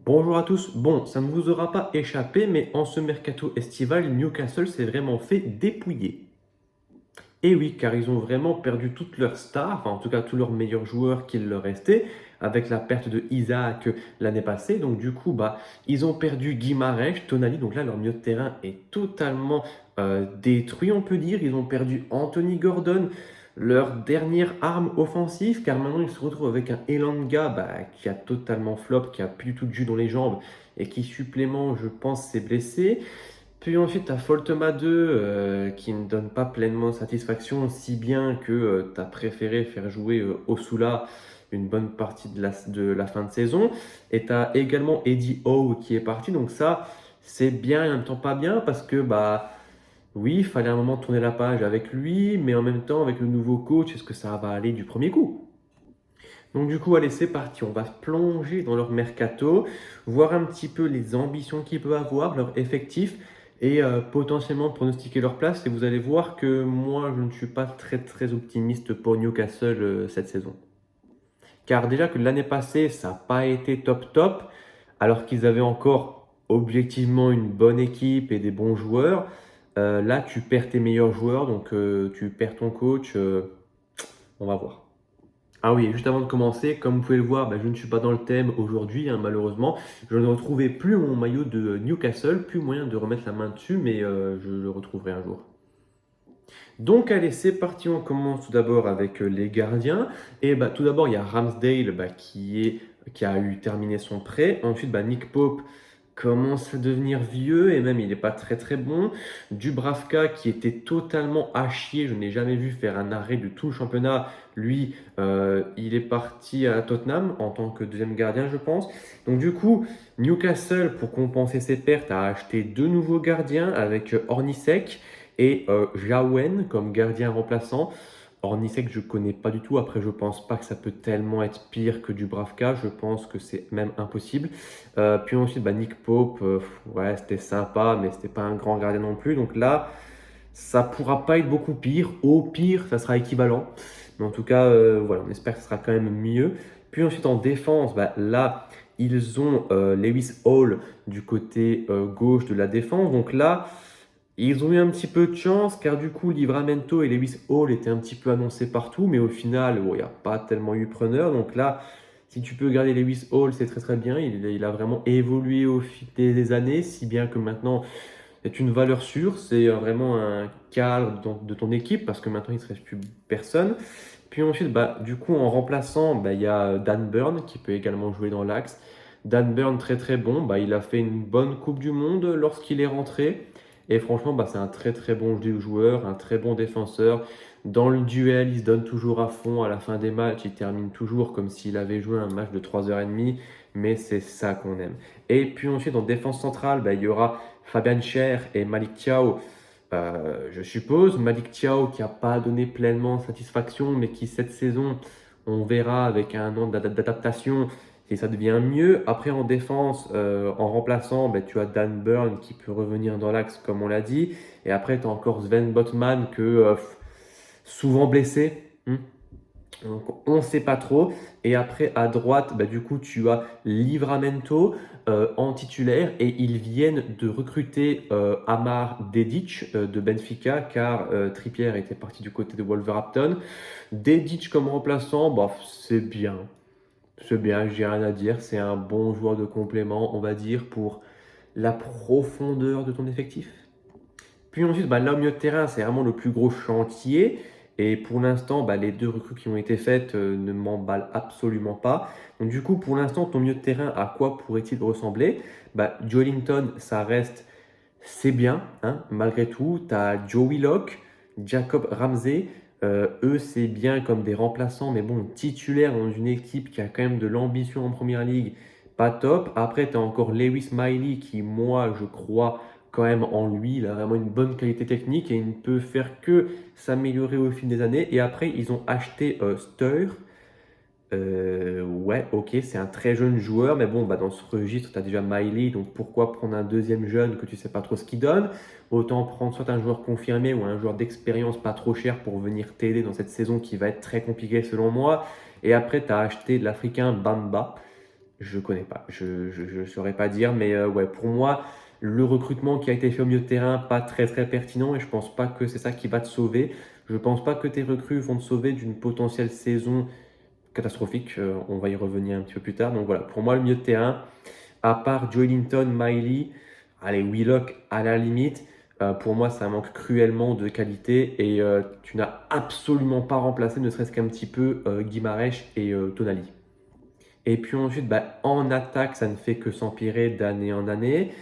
Bonjour à tous. Bon, ça ne vous aura pas échappé, mais en ce mercato estival, Newcastle s'est vraiment fait dépouiller. Et oui, car ils ont vraiment perdu toutes leurs stars, enfin en tout cas tous leurs meilleurs joueurs qu'il leur restait, avec la perte de Isaac l'année passée. Donc du coup, ils ont perdu Guimarães, Tonali. Donc là, leur milieu de terrain est totalement détruit, on peut dire. Ils ont perdu Anthony Gordon, leur dernière arme offensive, car maintenant ils se retrouvent avec un Elanga qui a totalement flop, qui a plus du tout de jus dans les jambes et qui supplément, je pense, s'est blessé. Puis ensuite, tu as Foltema 2 qui ne donne pas pleinement satisfaction, si bien que tu as préféré faire jouer Osula une bonne partie de la fin de saison. Et tu as également Eddie Howe qui est parti. Donc ça, c'est bien et en même temps pas bien parce que oui, il fallait un moment tourner la page avec lui, mais en même temps avec le nouveau coach, est-ce que ça va aller du premier coup? Donc du coup, allez, c'est parti. On va se plonger dans leur mercato, voir un petit peu les ambitions qu'ils peuvent avoir, leur effectif et potentiellement pronostiquer leur place. Et vous allez voir que moi, je ne suis pas très très optimiste pour Newcastle cette saison. Car déjà que l'année passée, ça n'a pas été top top, alors qu'ils avaient encore objectivement une bonne équipe et des bons joueurs. Là, tu perds tes meilleurs joueurs, donc tu perds ton coach. On va voir. Ah oui, juste avant de commencer, comme vous pouvez le voir, je ne suis pas dans le thème aujourd'hui, hein, malheureusement. Je ne retrouvais plus mon maillot de Newcastle, plus moyen de remettre la main dessus, mais je le retrouverai un jour. Donc allez, c'est parti, on commence tout d'abord avec les gardiens. Et tout d'abord, il y a Ramsdale qui a eu terminé son prêt. Ensuite, Nick Pope commence à devenir vieux et même il n'est pas très très bon. Dubravka qui était totalement à chier, je n'ai jamais vu faire un arrêt de tout le championnat. Lui, il est parti à Tottenham en tant que deuxième gardien, je pense. Donc du coup, Newcastle, pour compenser ses pertes, a acheté deux nouveaux gardiens avec Ornisek et Jaouen comme gardien remplaçant. Ornisek, je ne connais pas du tout. Après, je pense pas que ça peut tellement être pire que Dubravka. Je pense que c'est même impossible. Puis ensuite, Nick Pope, ouais, c'était sympa, mais c'était pas un grand gardien non plus. Donc là, ça pourra pas être beaucoup pire. Au pire, ça sera équivalent. Mais en tout cas, voilà, on espère que ce sera quand même mieux. Puis ensuite, en défense, là, ils ont Lewis Hall du côté gauche de la défense. Donc là, ils ont eu un petit peu de chance car du coup, Livramento et Lewis Hall étaient un petit peu annoncés partout, mais au final, il n'y a pas tellement eu preneur. Donc là, si tu peux garder Lewis Hall, c'est très très bien. Il a vraiment évolué au fil des années, si bien que maintenant, c'est une valeur sûre. C'est vraiment un cadre de ton équipe parce que maintenant, il ne se reste plus personne. Puis ensuite, du coup, en remplaçant, il y a Dan Burn qui peut également jouer dans l'axe. Dan Burn, très très bon. Il a fait une bonne Coupe du Monde lorsqu'il est rentré. Et franchement, c'est un très très bon joueur, un très bon défenseur. Dans le duel, il se donne toujours à fond. À la fin des matchs, il termine toujours comme s'il avait joué un match de 3h30. Mais c'est ça qu'on aime. Et puis ensuite, en défense centrale, il y aura Fabian Schär et Malik Thiaw. Je suppose Malik Thiaw qui n'a pas donné pleinement satisfaction, mais qui cette saison, on verra avec un an d'adaptation si ça devient mieux. Après, en défense, en remplaçant, tu as Dan Burn qui peut revenir dans l'axe, comme on l'a dit. Et après, tu as encore Sven Botman, souvent blessé. Donc, on ne sait pas trop. Et après, à droite, du coup, tu as Livramento en titulaire et ils viennent de recruter Amar Dedic de Benfica car Trippier était parti du côté de Wolverhampton. Dedic comme remplaçant, c'est bien. C'est bien, j'ai rien à dire. C'est un bon joueur de complément, on va dire, pour la profondeur de ton effectif. Puis ensuite, là au milieu de terrain, c'est vraiment le plus gros chantier. Et pour l'instant, les deux recrues qui ont été faites ne m'emballent absolument pas. Donc du coup, pour l'instant, ton milieu de terrain, à quoi pourrait-il ressembler? Joelinton, ça reste, c'est bien, hein, malgré tout. Tu as Joe Willock, Jacob Ramsey. Eux, c'est bien comme des remplaçants, mais bon, titulaires dans une équipe qui a quand même de l'ambition en Première Ligue, pas top. Après, tu as encore Lewis Miley qui, moi, je crois quand même en lui. Il a vraiment une bonne qualité technique et il ne peut faire que s'améliorer au fil des années. Et après, ils ont acheté Steur. Ouais, ok, c'est un très jeune joueur, mais bon, dans ce registre, tu as déjà Miley, donc pourquoi prendre un deuxième jeune que tu sais pas trop ce qu'il donne? Autant prendre soit un joueur confirmé ou un joueur d'expérience pas trop cher pour venir t'aider dans cette saison qui va être très compliquée selon moi. Et après, tu as acheté l'Africain Bamba. Je connais pas, je saurais pas dire, mais ouais, pour moi, le recrutement qui a été fait au milieu de terrain, pas très, très pertinent et je pense pas que c'est ça qui va te sauver. Je pense pas que tes recrues vont te sauver d'une potentielle saison catastrophique, on va y revenir un petit peu plus tard. Donc voilà, pour moi, le milieu de terrain, à part Joelinton, Miley, allez, Willock à la limite, pour moi, ça manque cruellement de qualité et tu n'as absolument pas remplacé, ne serait-ce qu'un petit peu, Guimarães et Tonali. Et puis ensuite, bah, en attaque, ça ne fait que s'empirer d'année en année.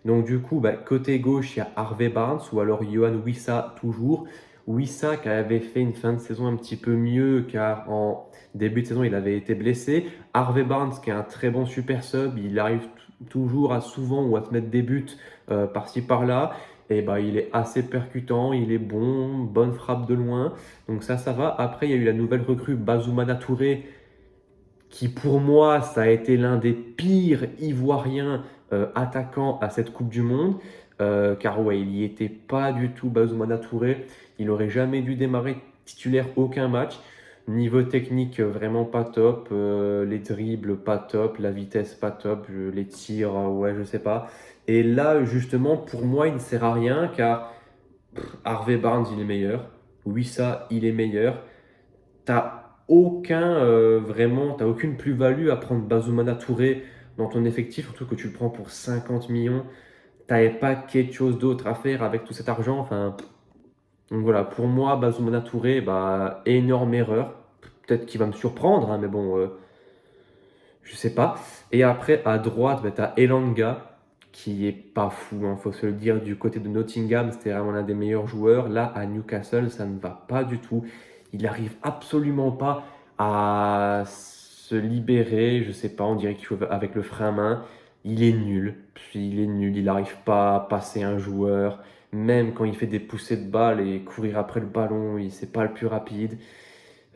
Donc du coup, bah, côté gauche, il y a Harvey Barnes ou alors Johan Wissa toujours. Wissa qui avait fait une fin de saison un petit peu mieux car en début de saison, il avait été blessé. Harvey Barnes qui est un très bon super sub, il arrive toujours à souvent ou à se mettre des buts par-ci par-là. Et bah, il est assez percutant, il est bon, bonne frappe de loin. Donc ça va. Après, il y a eu la nouvelle recrue Bazoumana Touré qui pour moi, ça a été l'un des pires Ivoiriens attaquants à cette Coupe du Monde. Car ouais, il n'y était pas du tout, Bazoumana Touré. Il n'aurait jamais dû démarrer titulaire aucun match. Niveau technique, vraiment pas top. Les dribbles, pas top. La vitesse, pas top. Les tirs, ouais, je sais pas. Et là, justement, pour moi, il ne sert à rien car Harvey Barnes, il est meilleur. Wissa, il est meilleur. T'as aucune plus-value à prendre Bazoumana Touré dans ton effectif, surtout que tu le prends pour 50 millions. T'avais pas quelque chose d'autre à faire avec tout cet argent. Enfin, donc voilà, pour moi, Bazoumana Touré, bah, énorme erreur. Peut-être qu'il va me surprendre, hein, mais bon, je sais pas. Et après, à droite, bah, t'as Elanga, qui est pas fou, hein, faut se le dire. Du côté de Nottingham, c'était vraiment l'un des meilleurs joueurs. Là, à Newcastle, ça ne va pas du tout. Il n'arrive absolument pas à se libérer. Je sais pas, on dirait qu'il joue avec le frein à main. Il est nul. Il est nul. Il n'arrive pas à passer un joueur. Même quand il fait des poussées de balle et courir après le ballon, il c'est pas le plus rapide.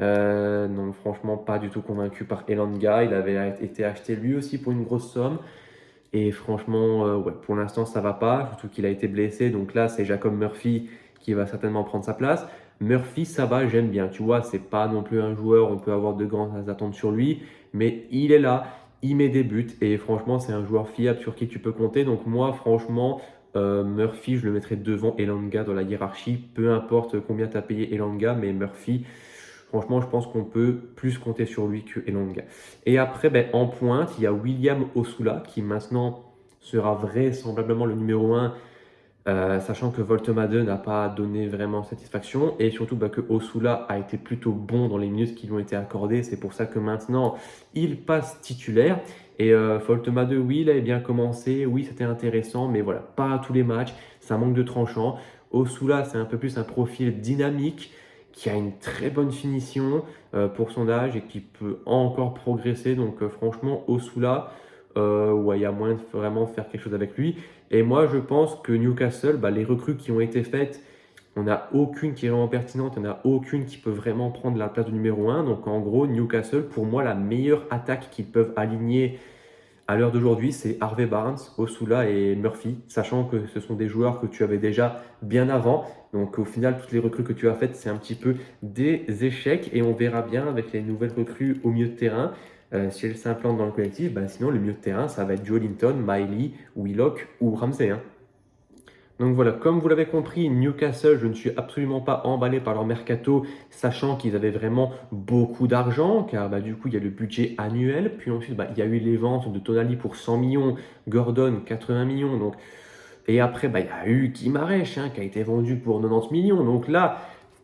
Non, franchement, pas du tout convaincu par Elanga. Il avait été acheté lui aussi pour une grosse somme. Et franchement, ouais, pour l'instant, ça va pas. Surtout qu'il a été blessé. Donc là, c'est Jacob Murphy qui va certainement prendre sa place. Murphy, ça va, j'aime bien. Tu vois, c'est pas non plus un joueur, on peut avoir de grandes attentes sur lui. Mais il est là, il met des buts. Et franchement, c'est un joueur fiable sur qui tu peux compter. Donc moi, franchement, Murphy, je le mettrais devant Elanga dans la hiérarchie. Peu importe combien tu as payé Elanga, mais Murphy, franchement, je pense qu'on peut plus compter sur lui que Elanga. Et après, ben, en pointe, il y a William Osula qui maintenant sera vraisemblablement le numéro 1, sachant que Voltemade n'a pas donné vraiment satisfaction et surtout bah, que Osula a été plutôt bon dans les minutes qui lui ont été accordées. C'est pour ça que maintenant il passe titulaire. Et Voltemade, oui, il avait bien commencé, oui, c'était intéressant, mais voilà, pas à tous les matchs, ça manque de tranchant. Osula, c'est un peu plus un profil dynamique qui a une très bonne finition pour son âge et qui peut encore progresser. Donc franchement, Osula, ouais, il y a moyen de vraiment faire quelque chose avec lui. Et moi, je pense que Newcastle, bah, les recrues qui ont été faites, on n'a aucune qui est vraiment pertinente, il n'y en a aucune qui peut vraiment prendre la place de numéro 1. Donc en gros, Newcastle, pour moi, la meilleure attaque qu'ils peuvent aligner à l'heure d'aujourd'hui, c'est Harvey Barnes, Osula et Murphy, sachant que ce sont des joueurs que tu avais déjà bien avant. Donc au final, toutes les recrues que tu as faites, c'est un petit peu des échecs et on verra bien avec les nouvelles recrues au milieu de terrain. Si elles s'implantent dans le collectif, bah, sinon le milieu de terrain, ça va être Joelinton, Miley, Willock ou Ramsey, hein. Donc voilà, comme vous l'avez compris, Newcastle, je ne suis absolument pas emballé par leur mercato, sachant qu'ils avaient vraiment beaucoup d'argent, car bah, du coup, il y a le budget annuel, puis ensuite, bah, il y a eu les ventes de Tonali pour 100 millions, Gordon 80 millions, donc et après, bah, il y a eu Guimarães hein, qui a été vendu pour 90 millions. Donc là,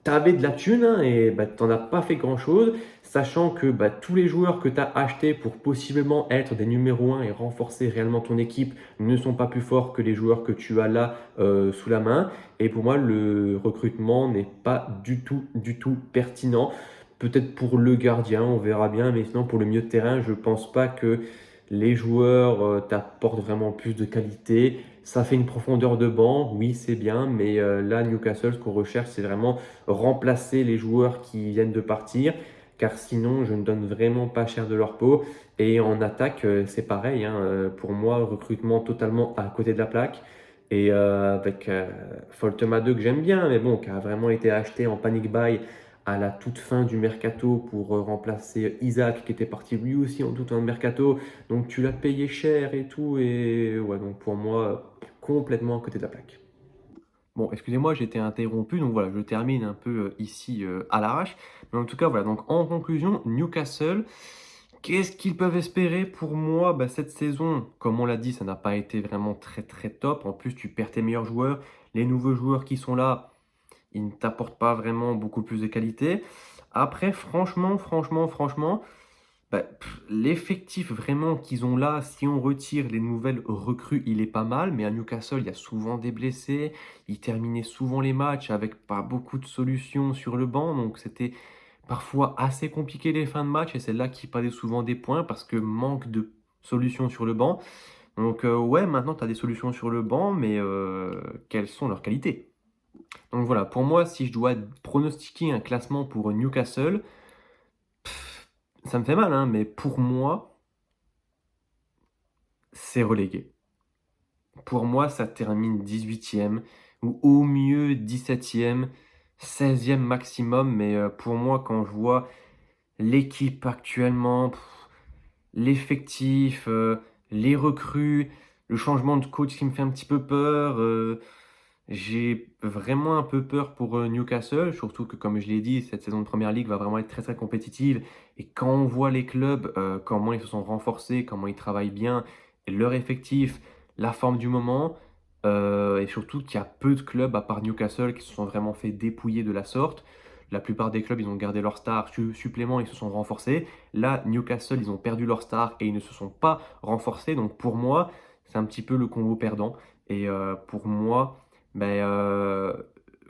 tu avais de la thune hein, et bah, tu n'en as pas fait grand-chose, sachant que bah, tous les joueurs que tu as achetés pour possiblement être des numéros 1 et renforcer réellement ton équipe ne sont pas plus forts que les joueurs que tu as là sous la main. Et pour moi, le recrutement n'est pas du tout pertinent. Peut-être pour le gardien, on verra bien, mais sinon pour le milieu de terrain, je ne pense pas que les joueurs t'apportent vraiment plus de qualité. Ça fait une profondeur de banc, oui, c'est bien, mais là, Newcastle, ce qu'on recherche, c'est vraiment remplacer les joueurs qui viennent de partir, car sinon, je ne donne vraiment pas cher de leur peau. Et en attaque, c'est pareil, hein, pour moi, recrutement totalement à côté de la plaque. Et avec Foltema 2 que j'aime bien, mais bon, qui a vraiment été acheté en panic buy à la toute fin du mercato pour remplacer Isaac qui était parti lui aussi en tout temps de mercato. Donc tu l'as payé cher et tout. Et ouais, donc pour moi, complètement à côté de la plaque. Bon, excusez-moi, j'ai été interrompu, donc voilà, je termine un peu ici à l'arrache. Mais en tout cas, voilà, donc en conclusion, Newcastle, qu'est-ce qu'ils peuvent espérer pour moi? Bah, cette saison, comme on l'a dit, ça n'a pas été vraiment très très top. En plus, tu perds tes meilleurs joueurs. Les nouveaux joueurs qui sont là, ils ne t'apportent pas vraiment beaucoup plus de qualité. Après, franchement, bah, l'effectif vraiment qu'ils ont là, si on retire les nouvelles recrues, il est pas mal. Mais à Newcastle, il y a souvent des blessés. Ils terminaient souvent les matchs avec pas beaucoup de solutions sur le banc. Donc c'était parfois assez compliqué les fins de match. Et c'est là qu'ils perdaient souvent des points parce que manque de solutions sur le banc. Donc ouais, maintenant tu as des solutions sur le banc, mais quelles sont leurs qualités? Donc voilà, pour moi, si je dois pronostiquer un classement pour Newcastle, ça me fait mal, hein, mais pour moi, c'est relégué. Pour moi, ça termine 18e ou au mieux 17e, 16e maximum. Mais pour moi, quand je vois l'équipe actuellement, l'effectif, les recrues, le changement de coach qui me fait un petit peu peur, j'ai vraiment un peu peur pour Newcastle, surtout que, comme je l'ai dit, cette saison de Première Ligue va vraiment être très très compétitive. Et quand on voit les clubs, comment ils se sont renforcés, comment ils travaillent bien, et leur effectif, la forme du moment, et surtout qu'il y a peu de clubs, à part Newcastle, qui se sont vraiment fait dépouiller de la sorte. La plupart des clubs, ils ont gardé leur star supplément, ils se sont renforcés. Là, Newcastle, ils ont perdu leur star et ils ne se sont pas renforcés. Donc pour moi, c'est un petit peu le combo perdant. Et pour moi, ben,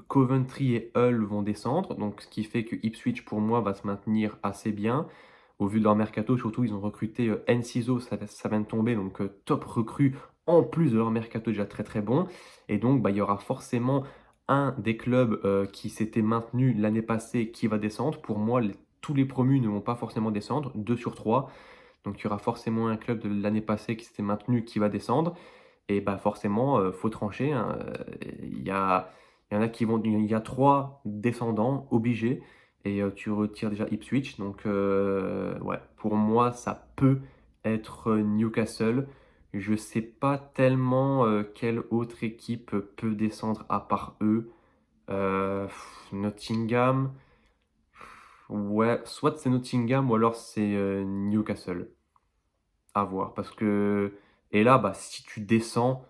Coventry et Hull vont descendre, donc ce qui fait que Ipswich, pour moi, va se maintenir assez bien. Au vu de leur mercato, surtout, ils ont recruté Enciso, ça vient de tomber, donc top recrue, en plus de leur mercato déjà très très bon. Et donc, bah, il y aura forcément un des clubs qui s'était maintenu l'année passée qui va descendre. Pour moi, tous les promus ne vont pas forcément descendre, 2 sur 3. Donc, il y aura forcément un club de l'année passée qui s'était maintenu qui va descendre. Et bah, forcément, faut trancher, hein, il y en a qui vont il y a 3 descendants obligés et tu retires déjà Ipswich donc ouais, pour moi, ça peut être, Newcastle. Je sais pas tellement, quelle autre équipe peut descendre à part eux. Nottingham, ouais, soit c'est Nottingham ou alors c'est, Newcastle. À voir parce que et là, bah, si tu descends,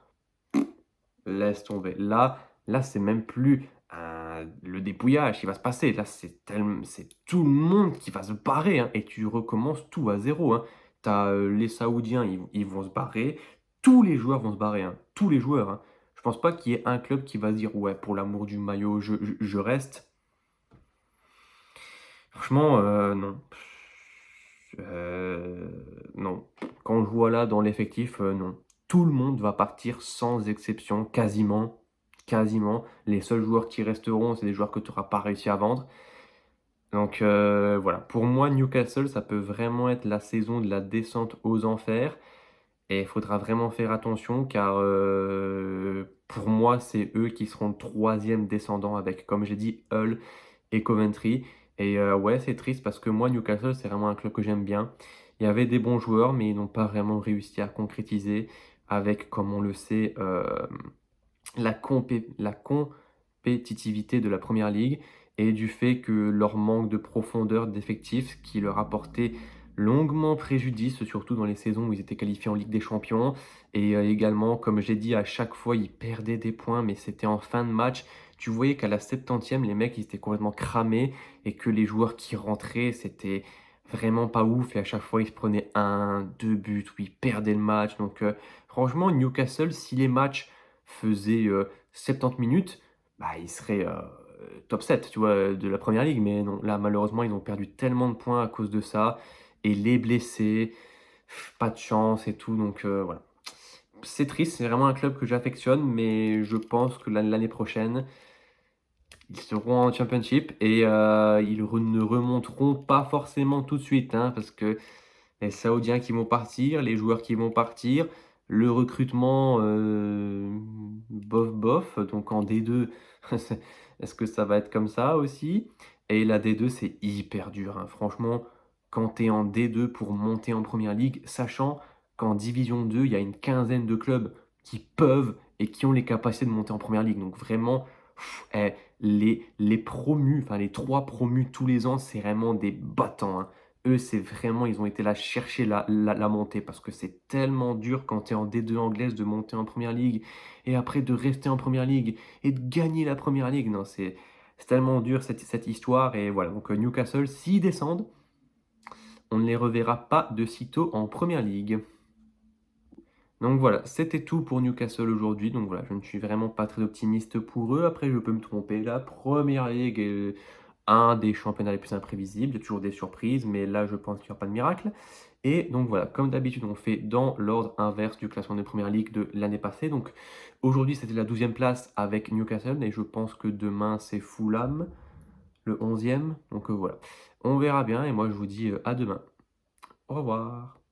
laisse tomber. Là, c'est même plus le dépouillage qui va se passer. Là, c'est tout le monde qui va se barrer, hein, et tu recommences tout à zéro, hein. Tu as, les Saoudiens, ils vont se barrer. Tous les joueurs vont se barrer, hein, tous les joueurs, hein. Je pense pas qu'il y ait un club qui va se dire: «Ouais, pour l'amour du maillot, je reste». Franchement, non. Non. Quand je vois là dans l'effectif, non. Tout le monde va partir sans exception, quasiment, quasiment. Les seuls joueurs qui resteront, c'est des joueurs que tu auras pas réussi à vendre. Donc voilà, pour moi, Newcastle, ça peut vraiment être la saison de la descente aux enfers et il faudra vraiment faire attention car, pour moi, c'est eux qui seront le 3e descendant avec, comme j'ai dit, Hull et Coventry. Et ouais, c'est triste parce que moi, Newcastle, c'est vraiment un club que j'aime bien. Il y avait des bons joueurs, mais ils n'ont pas vraiment réussi à concrétiser avec, comme on le sait, la compétitivité de la Première Ligue et du fait que leur manque de profondeur d'effectifs qui leur a porté longuement préjudice, surtout dans les saisons où ils étaient qualifiés en Ligue des Champions. Et également, comme j'ai dit, à chaque fois, ils perdaient des points, mais c'était en fin de match. Tu voyais qu'à la 70e, les mecs, ils étaient complètement cramés et que les joueurs qui rentraient, c'était vraiment pas ouf. Et à chaque fois, ils se prenaient un, deux buts, ou ils perdaient le match. Donc, franchement, Newcastle, si les matchs faisaient 70 minutes, bah, ils seraient top 7, tu vois, de la Première Ligue. Mais non, là, malheureusement, ils ont perdu tellement de points à cause de ça. Et les blessés, pas de chance et tout. Donc, voilà. C'est triste, c'est vraiment un club que j'affectionne, mais je pense que l'année prochaine, ils seront en Championship et ne remonteront pas forcément tout de suite, hein, parce que les Saoudiens qui vont partir, les joueurs qui vont partir, le recrutement, bof bof, donc en D2, est-ce que ça va être comme ça aussi? Et la D2, c'est hyper dur, hein. Franchement, quand tu es en D2 pour monter en première ligue, sachant qu'en division 2, il y a une quinzaine de clubs qui peuvent et qui ont les capacités de monter en première ligue. Donc vraiment, les promus, enfin les 3 promus tous les ans, c'est vraiment des battants, hein. Eux, c'est vraiment ils ont été là chercher la montée parce que c'est tellement dur quand tu es en D2 anglaise de monter en première ligue et après de rester en première ligue et de gagner la première ligue. Non, c'est tellement dur cette histoire et voilà, donc Newcastle, s'ils descendent, on ne les reverra pas de sitôt en première ligue. Donc voilà, c'était tout pour Newcastle aujourd'hui. Donc voilà, je ne suis vraiment pas très optimiste pour eux. Après, je peux me tromper. La première ligue est un des championnats les plus imprévisibles. Il y a toujours des surprises, mais là, je pense qu'il n'y aura pas de miracle. Et donc voilà, comme d'habitude, on fait dans l'ordre inverse du classement de première ligue de l'année passée. Donc aujourd'hui, c'était la 12e place avec Newcastle. Et je pense que demain, c'est Fulham, le 11e. Donc voilà, on verra bien. Et moi, je vous dis à demain. Au revoir.